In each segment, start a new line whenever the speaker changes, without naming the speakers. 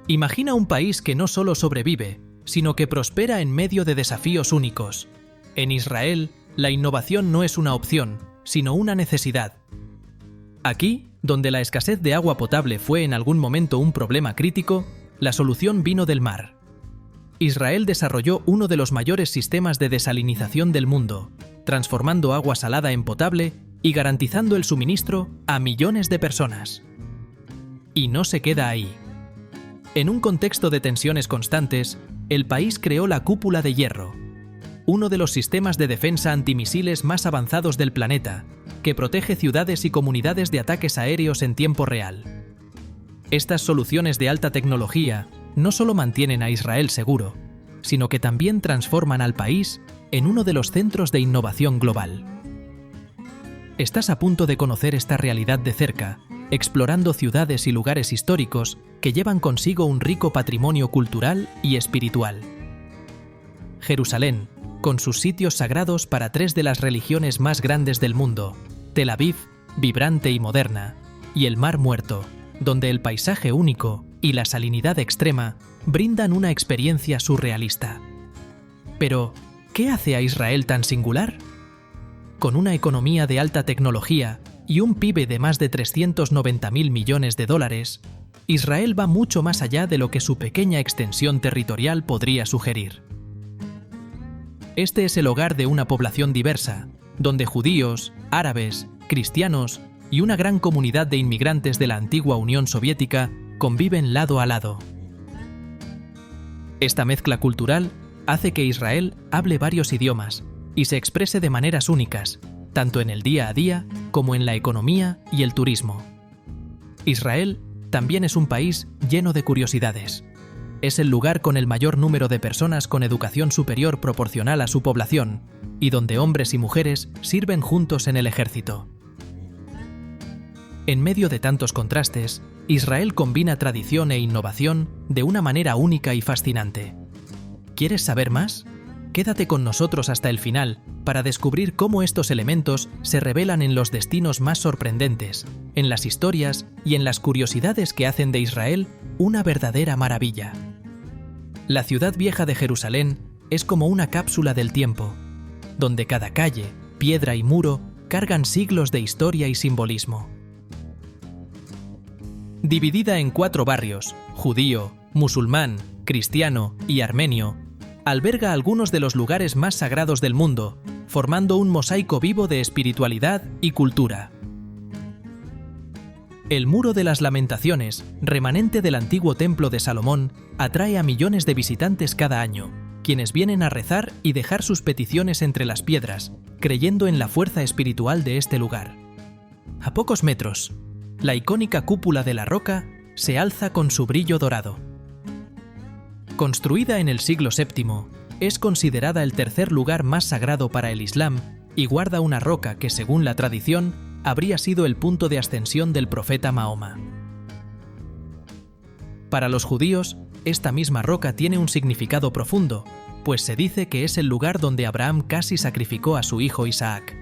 Imagina un país que no solo sobrevive, sino que prospera en medio de desafíos únicos. En Israel, la innovación no es una opción, sino una necesidad. Aquí, donde la escasez de agua potable fue en algún momento un problema crítico, la solución vino del mar. Israel desarrolló uno de los mayores sistemas de desalinización del mundo, transformando agua salada en potable y garantizando el suministro a millones de personas. Y no se queda ahí. En un contexto de tensiones constantes, el país creó la Cúpula de Hierro, uno de los sistemas de defensa antimisiles más avanzados del planeta, que protege ciudades y comunidades de ataques aéreos en tiempo real. Estas soluciones de alta tecnología no solo mantienen a Israel seguro, sino que también transforman al país en uno de los centros de innovación global. Estás a punto de conocer esta realidad de cerca, explorando ciudades y lugares históricos que llevan consigo un rico patrimonio cultural y espiritual. Jerusalén, con sus sitios sagrados para tres de las religiones más grandes del mundo, Tel Aviv, vibrante y moderna, y el Mar Muerto, donde el paisaje único y la salinidad extrema brindan una experiencia surrealista. Pero, ¿qué hace a Israel tan singular? Con una economía de alta tecnología y un PIB de más de 390.000 millones de dólares, Israel va mucho más allá de lo que su pequeña extensión territorial podría sugerir. Este es el hogar de una población diversa, donde judíos, árabes, cristianos y una gran comunidad de inmigrantes de la antigua Unión Soviética conviven lado a lado. Esta mezcla cultural hace que Israel hable varios idiomas y se exprese de maneras únicas, tanto en el día a día como en la economía y el turismo. Israel también es un país lleno de curiosidades. Es el lugar con el mayor número de personas con educación superior proporcional a su población y donde hombres y mujeres sirven juntos en el ejército. En medio de tantos contrastes, Israel combina tradición e innovación de una manera única y fascinante. ¿Quieres saber más? Quédate con nosotros hasta el final para descubrir cómo estos elementos se revelan en los destinos más sorprendentes, en las historias y en las curiosidades que hacen de Israel una verdadera maravilla. La ciudad vieja de Jerusalén es como una cápsula del tiempo, donde cada calle, piedra y muro cargan siglos de historia y simbolismo. Dividida en 4 barrios, judío, musulmán, cristiano y armenio, alberga algunos de los lugares más sagrados del mundo, formando un mosaico vivo de espiritualidad y cultura. El Muro de las Lamentaciones, remanente del antiguo templo de Salomón, atrae a millones de visitantes cada año, quienes vienen a rezar y dejar sus peticiones entre las piedras, creyendo en la fuerza espiritual de este lugar. A pocos metros, la icónica Cúpula de la Roca se alza con su brillo dorado. Construida en el siglo VII, es considerada el tercer lugar más sagrado para el Islam y guarda una roca que, según la tradición, habría sido el punto de ascensión del profeta Mahoma. Para los judíos, esta misma roca tiene un significado profundo, pues se dice que es el lugar donde Abraham casi sacrificó a su hijo Isaac.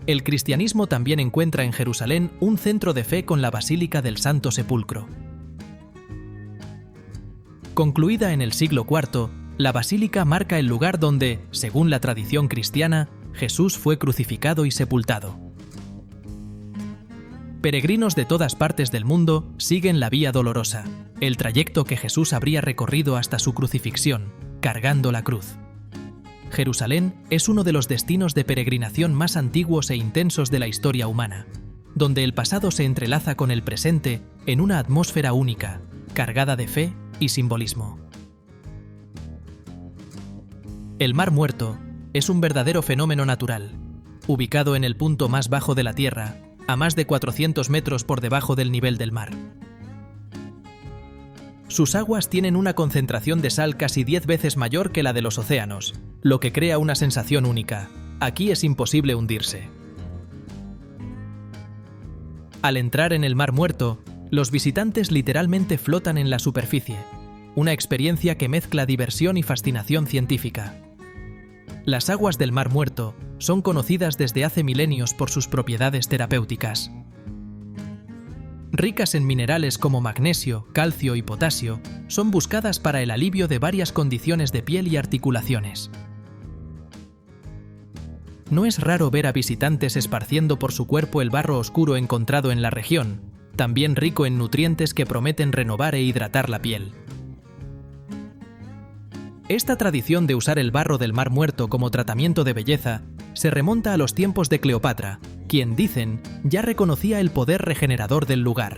El cristianismo también encuentra en Jerusalén un centro de fe con la Basílica del Santo Sepulcro. Concluida en el siglo IV, la basílica marca el lugar donde, según la tradición cristiana, Jesús fue crucificado y sepultado. Peregrinos de todas partes del mundo siguen la Vía Dolorosa, el trayecto que Jesús habría recorrido hasta su crucifixión, cargando la cruz. Jerusalén es uno de los destinos de peregrinación más antiguos e intensos de la historia humana, donde el pasado se entrelaza con el presente en una atmósfera única, cargada de fe y simbolismo. El Mar Muerto es un verdadero fenómeno natural, ubicado en el punto más bajo de la Tierra, a más de 400 metros por debajo del nivel del mar. Sus aguas tienen una concentración de sal casi 10 veces mayor que la de los océanos, lo que crea una sensación única. Aquí es imposible hundirse. Al entrar en el Mar Muerto, los visitantes literalmente flotan en la superficie, una experiencia que mezcla diversión y fascinación científica. Las aguas del Mar Muerto son conocidas desde hace milenios por sus propiedades terapéuticas. ricas en minerales como magnesio, calcio y potasio, son buscadas para el alivio de varias condiciones de piel y articulaciones. No es raro ver a visitantes esparciendo por su cuerpo el barro oscuro encontrado en la región, también rico en nutrientes que prometen renovar e hidratar la piel. Esta tradición de usar el barro del Mar Muerto como tratamiento de belleza se remonta a los tiempos de Cleopatra, quien, dicen, ya reconocía el poder regenerador del lugar.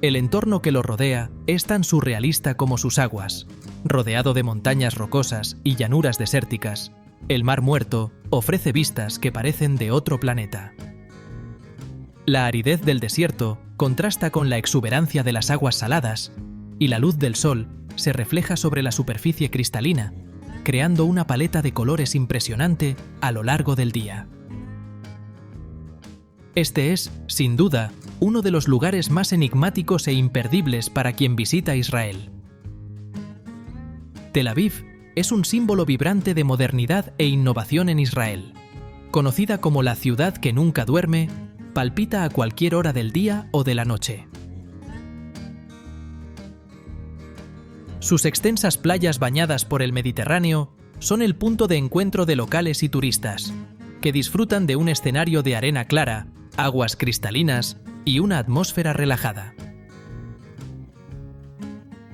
El entorno que lo rodea es tan surrealista como sus aguas. Rodeado de montañas rocosas y llanuras desérticas, el Mar Muerto ofrece vistas que parecen de otro planeta. La aridez del desierto contrasta con la exuberancia de las aguas saladas, y la luz del sol se refleja sobre la superficie cristalina, creando una paleta de colores impresionante a lo largo del día. Este es, sin duda, uno de los lugares más enigmáticos e imperdibles para quien visita Israel. Tel Aviv es un símbolo vibrante de modernidad e innovación en Israel. Conocida como la ciudad que nunca duerme, palpita a cualquier hora del día o de la noche. Sus extensas playas bañadas por el Mediterráneo son el punto de encuentro de locales y turistas, que disfrutan de un escenario de arena clara, aguas cristalinas y una atmósfera relajada.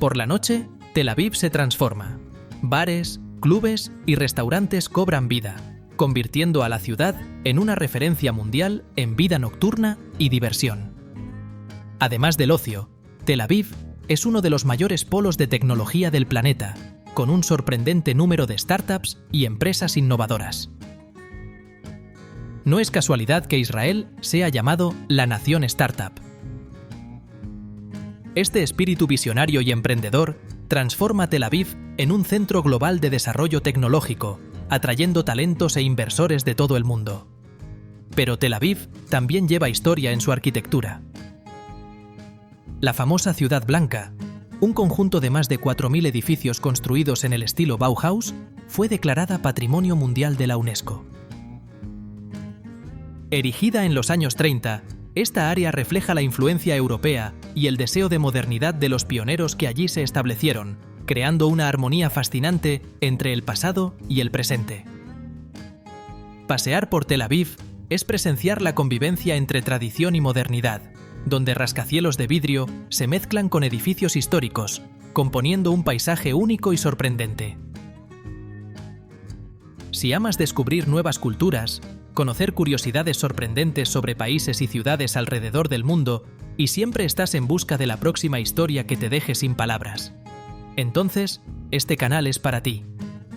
Por la noche, Tel Aviv se transforma. Bares, clubes y restaurantes cobran vida, convirtiendo a la ciudad en una referencia mundial en vida nocturna y diversión. Además del ocio, Tel Aviv es uno de los mayores polos de tecnología del planeta, con un sorprendente número de startups y empresas innovadoras. No es casualidad que Israel sea llamado la nación startup. Este espíritu visionario y emprendedor transforma Tel Aviv en un centro global de desarrollo tecnológico, atrayendo talentos e inversores de todo el mundo. Pero Tel Aviv también lleva historia en su arquitectura. La famosa Ciudad Blanca, un conjunto de más de 4.000 edificios construidos en el estilo Bauhaus, fue declarada Patrimonio Mundial de la UNESCO. Erigida en los años 30, esta área refleja la influencia europea y el deseo de modernidad de los pioneros que allí se establecieron, creando una armonía fascinante entre el pasado y el presente. Pasear por Tel Aviv es presenciar la convivencia entre tradición y modernidad, donde rascacielos de vidrio se mezclan con edificios históricos, componiendo un paisaje único y sorprendente. Si amas descubrir nuevas culturas, conocer curiosidades sorprendentes sobre países y ciudades alrededor del mundo, y siempre estás en busca de la próxima historia que te deje sin palabras, entonces este canal es para ti.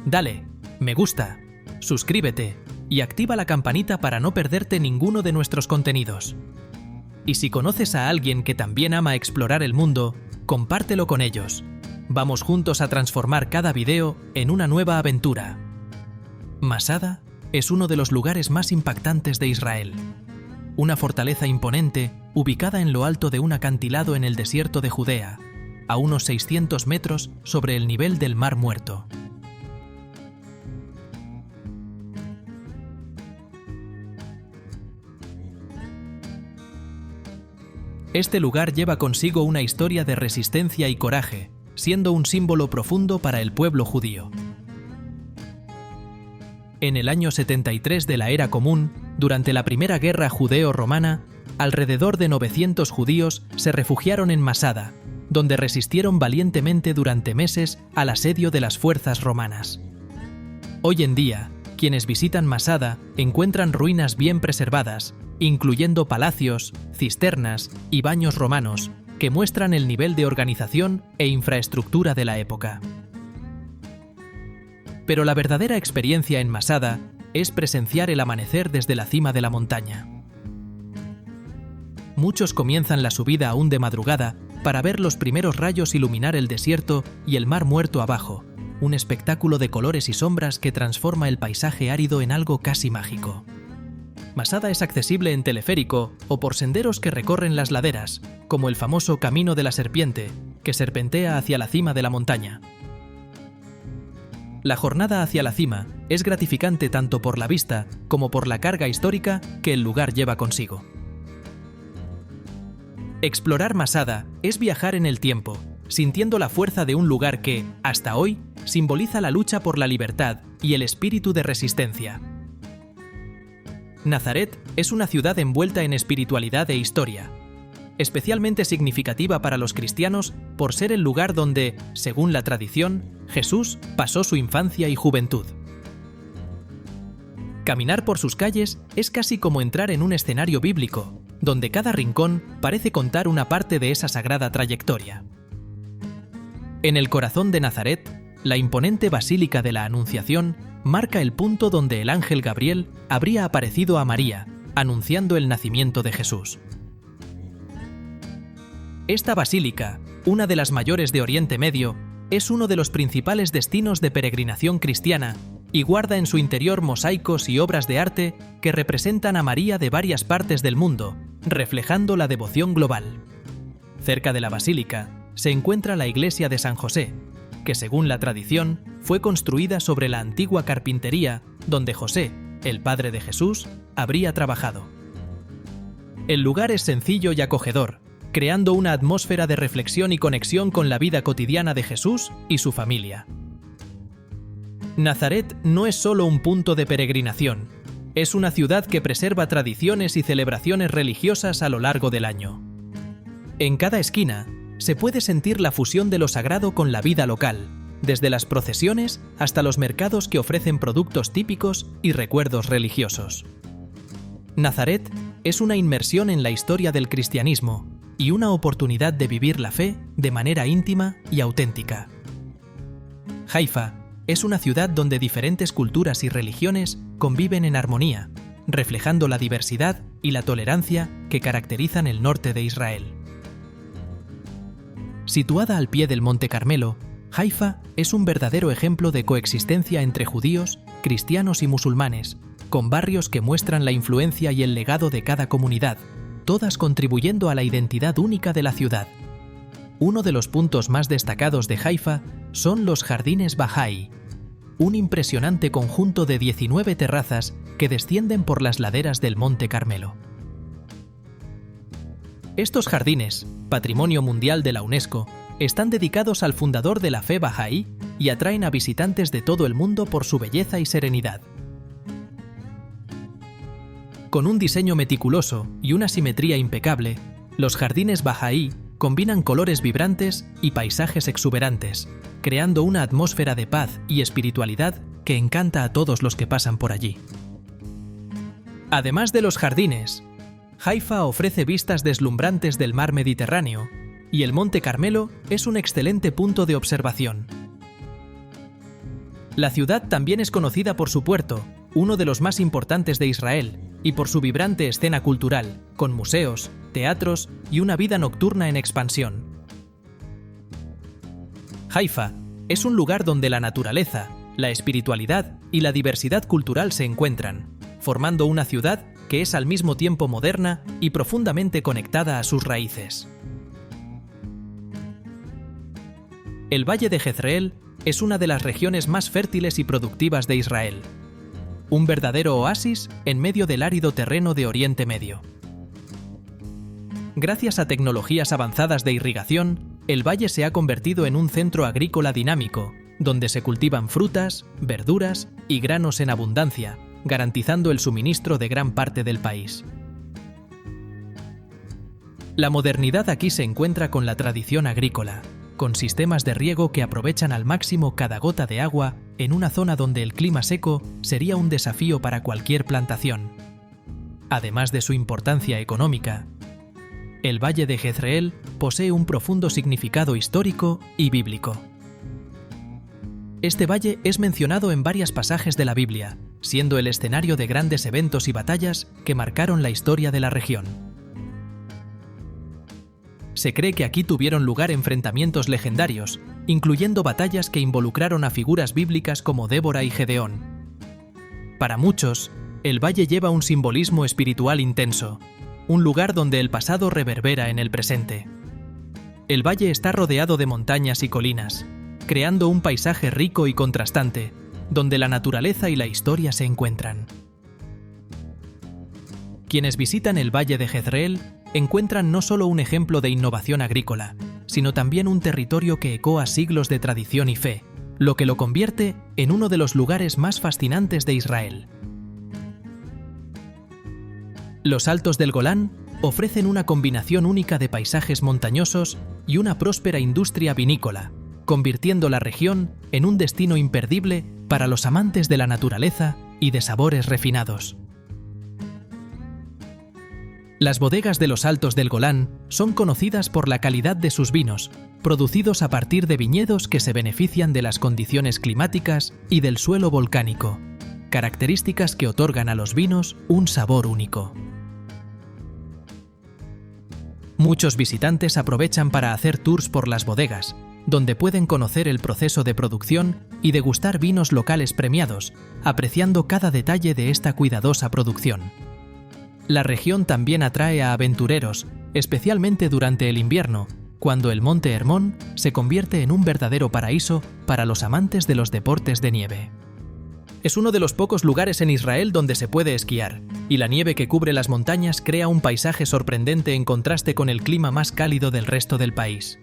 Dale, me gusta, suscríbete y activa la campanita para no perderte ninguno de nuestros contenidos. Y si conoces a alguien que también ama explorar el mundo, compártelo con ellos. Vamos juntos a transformar cada video en una nueva aventura. Masada es uno de los lugares más impactantes de Israel. Una fortaleza imponente ubicada en lo alto de un acantilado en el desierto de Judea, a unos 600 metros sobre el nivel del Mar Muerto. Este lugar lleva consigo una historia de resistencia y coraje, siendo un símbolo profundo para el pueblo judío. En el año 73 de la Era Común, durante la Primera Guerra Judeo-Romana, alrededor de 900 judíos se refugiaron en Masada, donde resistieron valientemente durante meses al asedio de las fuerzas romanas. Hoy en día, quienes visitan Masada encuentran ruinas bien preservadas, incluyendo palacios, cisternas y baños romanos, que muestran el nivel de organización e infraestructura de la época. Pero la verdadera experiencia en Masada es presenciar el amanecer desde la cima de la montaña. Muchos comienzan la subida aún de madrugada para ver los primeros rayos iluminar el desierto y el Mar Muerto abajo, un espectáculo de colores y sombras que transforma el paisaje árido en algo casi mágico. Masada es accesible en teleférico o por senderos que recorren las laderas, como el famoso Camino de la Serpiente, que serpentea hacia la cima de la montaña. La jornada hacia la cima es gratificante tanto por la vista como por la carga histórica que el lugar lleva consigo. Explorar Masada es viajar en el tiempo, sintiendo la fuerza de un lugar que, hasta hoy, simboliza la lucha por la libertad y el espíritu de resistencia. Nazaret es una ciudad envuelta en espiritualidad e historia, especialmente significativa para los cristianos por ser el lugar donde, según la tradición, Jesús pasó su infancia y juventud. Caminar por sus calles es casi como entrar en un escenario bíblico, donde cada rincón parece contar una parte de esa sagrada trayectoria. En el corazón de Nazaret, la imponente Basílica de la Anunciación marca el punto donde el ángel Gabriel habría aparecido a María, anunciando el nacimiento de Jesús. Esta basílica, una de las mayores de Oriente Medio, es uno de los principales destinos de peregrinación cristiana y guarda en su interior mosaicos y obras de arte que representan a María de varias partes del mundo, reflejando la devoción global. Cerca de la basílica se encuentra la iglesia de San José, que según la tradición fue construida sobre la antigua carpintería donde José, el padre de Jesús, habría trabajado. El lugar es sencillo y acogedor, creando una atmósfera de reflexión y conexión con la vida cotidiana de Jesús y su familia. Nazaret no es solo un punto de peregrinación, es una ciudad que preserva tradiciones y celebraciones religiosas a lo largo del año. En cada esquina se puede sentir la fusión de lo sagrado con la vida local, desde las procesiones hasta los mercados que ofrecen productos típicos y recuerdos religiosos. Nazaret es una inmersión en la historia del cristianismo y una oportunidad de vivir la fe de manera íntima y auténtica. Haifa es una ciudad donde diferentes culturas y religiones conviven en armonía, reflejando la diversidad y la tolerancia que caracterizan el norte de Israel. Situada al pie del Monte Carmelo, Haifa es un verdadero ejemplo de coexistencia entre judíos, cristianos y musulmanes, con barrios que muestran la influencia y el legado de cada comunidad, todas contribuyendo a la identidad única de la ciudad. Uno de los puntos más destacados de Haifa son los Jardines Bahá'í, un impresionante conjunto de 19 terrazas que descienden por las laderas del Monte Carmelo. Estos jardines, Patrimonio Mundial de la UNESCO, están dedicados al fundador de la fe Bahá'í y atraen a visitantes de todo el mundo por su belleza y serenidad. Con un diseño meticuloso y una simetría impecable, los jardines Bahá'í combinan colores vibrantes y paisajes exuberantes, creando una atmósfera de paz y espiritualidad que encanta a todos los que pasan por allí. Además de los jardines, Haifa ofrece vistas deslumbrantes del mar Mediterráneo y el Monte Carmelo es un excelente punto de observación. La ciudad también es conocida por su puerto, uno de los más importantes de Israel, y por su vibrante escena cultural, con museos, teatros y una vida nocturna en expansión. Haifa es un lugar donde la naturaleza, la espiritualidad y la diversidad cultural se encuentran, formando una ciudad que es al mismo tiempo moderna y profundamente conectada a sus raíces. El Valle de Jezreel es una de las regiones más fértiles y productivas de Israel, un verdadero oasis en medio del árido terreno de Oriente Medio. Gracias a tecnologías avanzadas de irrigación, el valle se ha convertido en un centro agrícola dinámico, donde se cultivan frutas, verduras y granos en abundancia, garantizando el suministro de gran parte del país. La modernidad aquí se encuentra con la tradición agrícola, con sistemas de riego que aprovechan al máximo cada gota de agua en una zona donde el clima seco sería un desafío para cualquier plantación. Además de su importancia económica, el Valle de Jezreel posee un profundo significado histórico y bíblico. Este valle es mencionado en varios pasajes de la Biblia, siendo el escenario de grandes eventos y batallas que marcaron la historia de la región. Se cree que aquí tuvieron lugar enfrentamientos legendarios, incluyendo batallas que involucraron a figuras bíblicas como Débora y Gedeón. Para muchos, el valle lleva un simbolismo espiritual intenso, un lugar donde el pasado reverbera en el presente. El valle está rodeado de montañas y colinas, creando un paisaje rico y contrastante, donde la naturaleza y la historia se encuentran. Quienes visitan el Valle de Jezreel encuentran no solo un ejemplo de innovación agrícola, sino también un territorio que ecoa siglos de tradición y fe, lo que lo convierte en uno de los lugares más fascinantes de Israel. Los Altos del Golán ofrecen una combinación única de paisajes montañosos y una próspera industria vinícola, convirtiendo la región en un destino imperdible para los amantes de la naturaleza y de sabores refinados. Las bodegas de los Altos del Golán son conocidas por la calidad de sus vinos, producidos a partir de viñedos que se benefician de las condiciones climáticas y del suelo volcánico, características que otorgan a los vinos un sabor único. Muchos visitantes aprovechan para hacer tours por las bodegas, donde pueden conocer el proceso de producción y degustar vinos locales premiados, apreciando cada detalle de esta cuidadosa producción. La región también atrae a aventureros, especialmente durante el invierno, cuando el Monte Hermón se convierte en un verdadero paraíso para los amantes de los deportes de nieve. Es uno de los pocos lugares en Israel donde se puede esquiar, y la nieve que cubre las montañas crea un paisaje sorprendente en contraste con el clima más cálido del resto del país.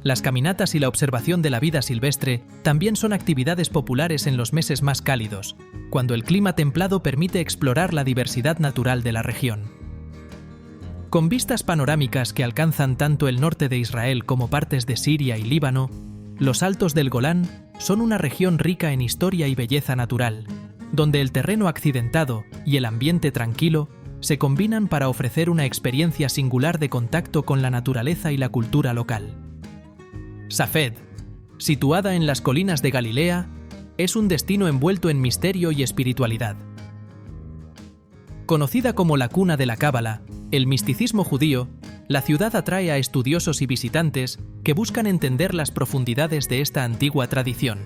Las caminatas y la observación de la vida silvestre también son actividades populares en los meses más cálidos, cuando el clima templado permite explorar la diversidad natural de la región. Con vistas panorámicas que alcanzan tanto el norte de Israel como partes de Siria y Líbano, los Altos del Golán son una región rica en historia y belleza natural, donde el terreno accidentado y el ambiente tranquilo se combinan para ofrecer una experiencia singular de contacto con la naturaleza y la cultura local. Safed, situada en las colinas de Galilea, es un destino envuelto en misterio y espiritualidad. Conocida como la cuna de la Cábala, el misticismo judío, la ciudad atrae a estudiosos y visitantes que buscan entender las profundidades de esta antigua tradición.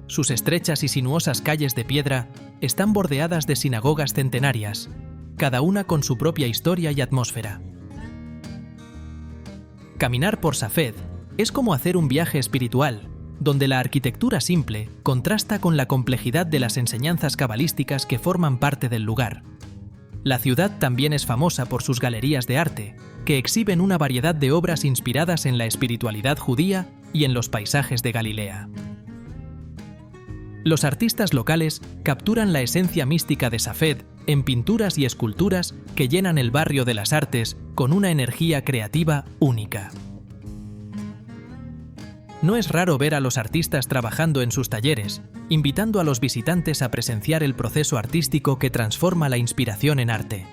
Sus estrechas y sinuosas calles de piedra están bordeadas de sinagogas centenarias, cada una con su propia historia y atmósfera. Caminar por Safed es como hacer un viaje espiritual, donde la arquitectura simple contrasta con la complejidad de las enseñanzas cabalísticas que forman parte del lugar. La ciudad también es famosa por sus galerías de arte, que exhiben una variedad de obras inspiradas en la espiritualidad judía y en los paisajes de Galilea. Los artistas locales capturan la esencia mística de Safed en pinturas y esculturas que llenan el barrio de las artes con una energía creativa única. No es raro ver a los artistas trabajando en sus talleres, invitando a los visitantes a presenciar el proceso artístico que transforma la inspiración en arte.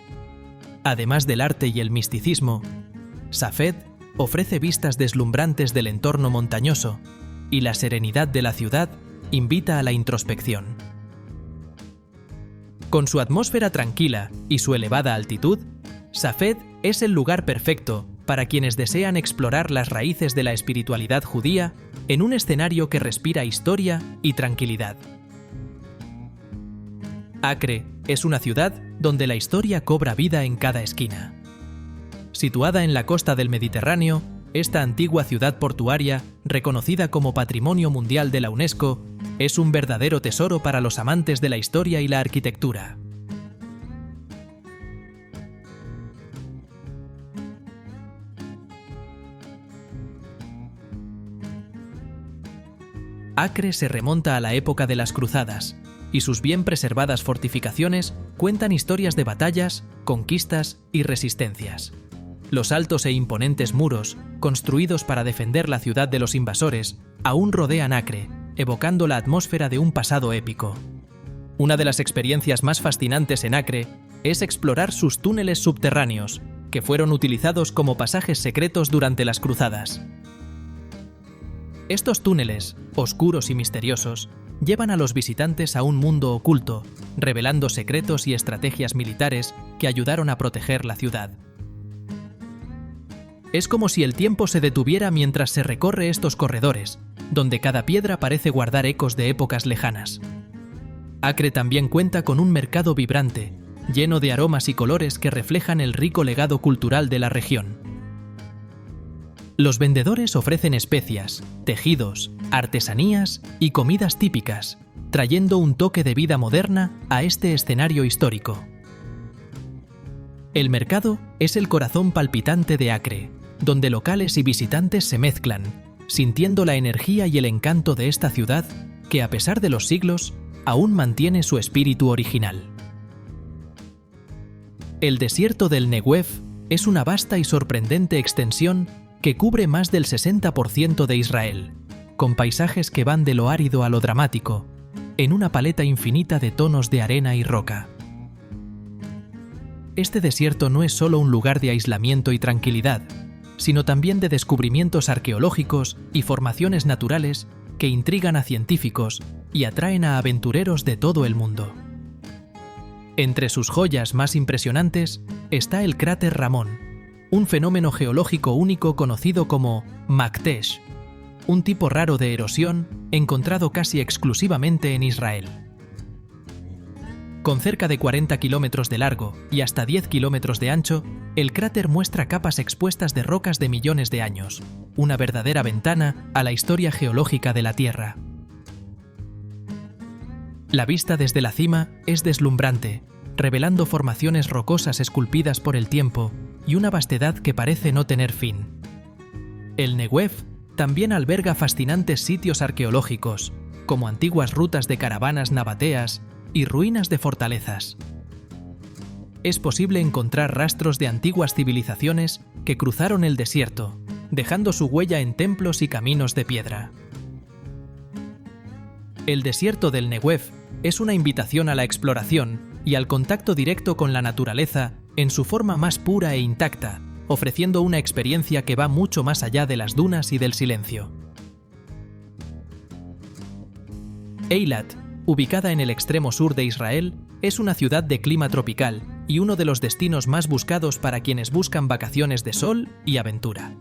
Además del arte y el misticismo, Safed ofrece vistas deslumbrantes del entorno montañoso, y la serenidad de la ciudad invita a la introspección. Con su atmósfera tranquila y su elevada altitud, Safed es el lugar perfecto para quienes desean explorar las raíces de la espiritualidad judía en un escenario que respira historia y tranquilidad. Acre es una ciudad donde la historia cobra vida en cada esquina. Situada en la costa del Mediterráneo, esta antigua ciudad portuaria, reconocida como Patrimonio Mundial de la UNESCO, es un verdadero tesoro para los amantes de la historia y la arquitectura. Acre se remonta a la época de las cruzadas, y sus bien preservadas fortificaciones cuentan historias de batallas, conquistas y resistencias. Los altos e imponentes muros, construidos para defender la ciudad de los invasores, aún rodean Acre, evocando la atmósfera de un pasado épico. Una de las experiencias más fascinantes en Acre es explorar sus túneles subterráneos, que fueron utilizados como pasajes secretos durante las cruzadas. Estos túneles, oscuros y misteriosos, llevan a los visitantes a un mundo oculto, revelando secretos y estrategias militares que ayudaron a proteger la ciudad. Es como si el tiempo se detuviera mientras se recorre estos corredores, donde cada piedra parece guardar ecos de épocas lejanas. Acre también cuenta con un mercado vibrante, lleno de aromas y colores que reflejan el rico legado cultural de la región. Los vendedores ofrecen especias, tejidos, artesanías y comidas típicas, trayendo un toque de vida moderna a este escenario histórico. El mercado es el corazón palpitante de Acre, donde locales y visitantes se mezclan, sintiendo la energía y el encanto de esta ciudad que, a pesar de los siglos, aún mantiene su espíritu original. El desierto del Negev es una vasta y sorprendente extensión que cubre más del 60% de Israel, con paisajes que van de lo árido a lo dramático, en una paleta infinita de tonos de arena y roca. Este desierto no es solo un lugar de aislamiento y tranquilidad, sino también de descubrimientos arqueológicos y formaciones naturales que intrigan a científicos y atraen a aventureros de todo el mundo. Entre sus joyas más impresionantes está el cráter Ramón, un fenómeno geológico único conocido como Maktesh, un tipo raro de erosión encontrado casi exclusivamente en Israel. Con cerca de 40 kilómetros de largo y hasta 10 kilómetros de ancho, el cráter muestra capas expuestas de rocas de millones de años, una verdadera ventana a la historia geológica de la Tierra. La vista desde la cima es deslumbrante, revelando formaciones rocosas esculpidas por el tiempo y una vastedad que parece no tener fin. El Negev también alberga fascinantes sitios arqueológicos, como antiguas rutas de caravanas nabateas y ruinas de fortalezas. Es posible encontrar rastros de antiguas civilizaciones que cruzaron el desierto, dejando su huella en templos y caminos de piedra. El desierto del Negev es una invitación a la exploración y al contacto directo con la naturaleza en su forma más pura e intacta, ofreciendo una experiencia que va mucho más allá de las dunas y del silencio. Eilat, ubicada en el extremo sur de Israel, es una ciudad de clima tropical y uno de los destinos más buscados para quienes buscan vacaciones de sol y aventura.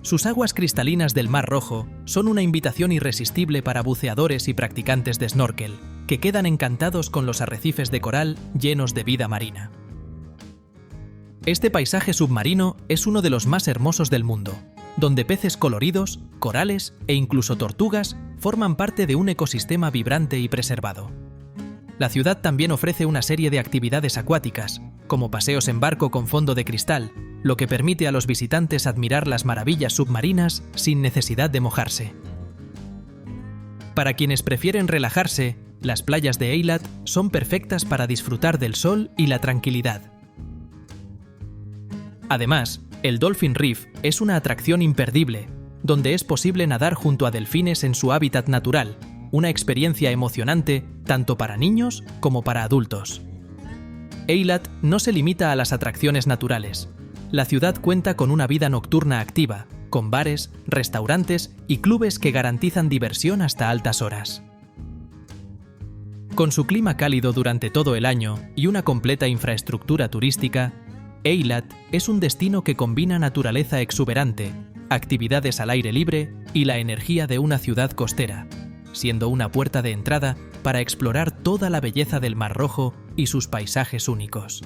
Sus aguas cristalinas del Mar Rojo son una invitación irresistible para buceadores y practicantes de snorkel, que quedan encantados con los arrecifes de coral llenos de vida marina. Este paisaje submarino es uno de los más hermosos del mundo, donde peces coloridos, corales e incluso tortugas forman parte de un ecosistema vibrante y preservado. La ciudad también ofrece una serie de actividades acuáticas, como paseos en barco con fondo de cristal, lo que permite a los visitantes admirar las maravillas submarinas sin necesidad de mojarse. Para quienes prefieren relajarse, las playas de Eilat son perfectas para disfrutar del sol y la tranquilidad. Además, el Dolphin Reef es una atracción imperdible, donde es posible nadar junto a delfines en su hábitat natural, una experiencia emocionante tanto para niños como para adultos. Eilat no se limita a las atracciones naturales. La ciudad cuenta con una vida nocturna activa, con bares, restaurantes y clubes que garantizan diversión hasta altas horas. Con su clima cálido durante todo el año y una completa infraestructura turística, Eilat es un destino que combina naturaleza exuberante, actividades al aire libre y la energía de una ciudad costera, siendo una puerta de entrada para explorar toda la belleza del Mar Rojo y sus paisajes únicos.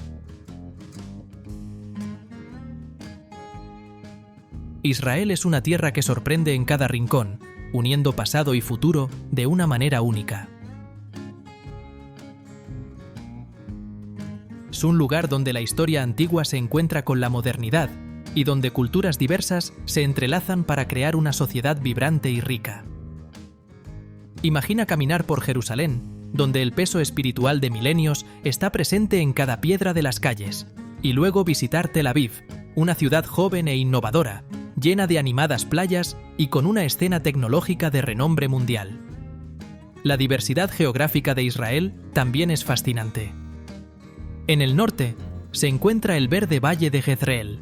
Israel es una tierra que sorprende en cada rincón, uniendo pasado y futuro de una manera única. Es un lugar donde la historia antigua se encuentra con la modernidad y donde culturas diversas se entrelazan para crear una sociedad vibrante y rica. Imagina caminar por Jerusalén, donde el peso espiritual de milenios está presente en cada piedra de las calles, y luego visitar Tel Aviv, una ciudad joven e innovadora, llena de animadas playas y con una escena tecnológica de renombre mundial. La diversidad geográfica de Israel también es fascinante. En el norte se encuentra el verde valle de Jezreel,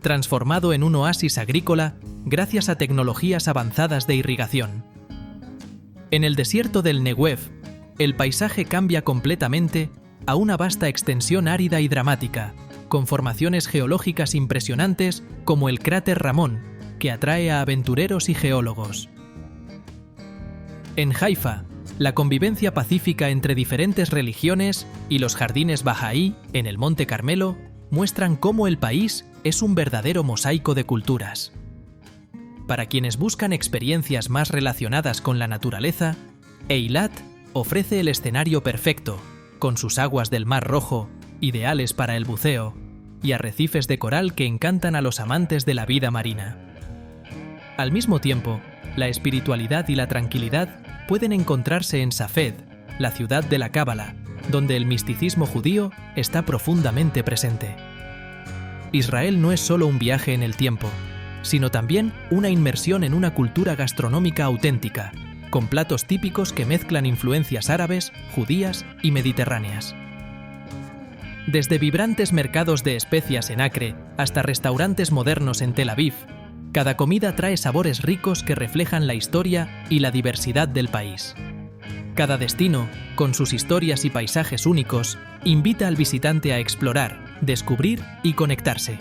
transformado en un oasis agrícola gracias a tecnologías avanzadas de irrigación. En el desierto del Negev, el paisaje cambia completamente a una vasta extensión árida y dramática, con formaciones geológicas impresionantes como el cráter Ramón, que atrae a aventureros y geólogos. En Haifa, la convivencia pacífica entre diferentes religiones y los jardines Bahá'í en el Monte Carmelo muestran cómo el país es un verdadero mosaico de culturas. Para quienes buscan experiencias más relacionadas con la naturaleza, Eilat ofrece el escenario perfecto, con sus aguas del Mar Rojo, ideales para el buceo, y arrecifes de coral que encantan a los amantes de la vida marina. Al mismo tiempo, la espiritualidad y la tranquilidad pueden encontrarse en Safed, la ciudad de la Cábala, donde el misticismo judío está profundamente presente. Israel no es solo un viaje en el tiempo, sino también una inmersión en una cultura gastronómica auténtica, con platos típicos que mezclan influencias árabes, judías y mediterráneas. Desde vibrantes mercados de especias en Acre hasta restaurantes modernos en Tel Aviv, cada comida trae sabores ricos que reflejan la historia y la diversidad del país. Cada destino, con sus historias y paisajes únicos, invita al visitante a explorar, descubrir y conectarse.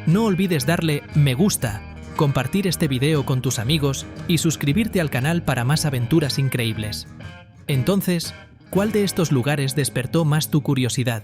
No olvides darle me gusta, compartir este video con tus amigos y suscribirte al canal para más aventuras increíbles. Entonces, ¿cuál de estos lugares despertó más tu curiosidad?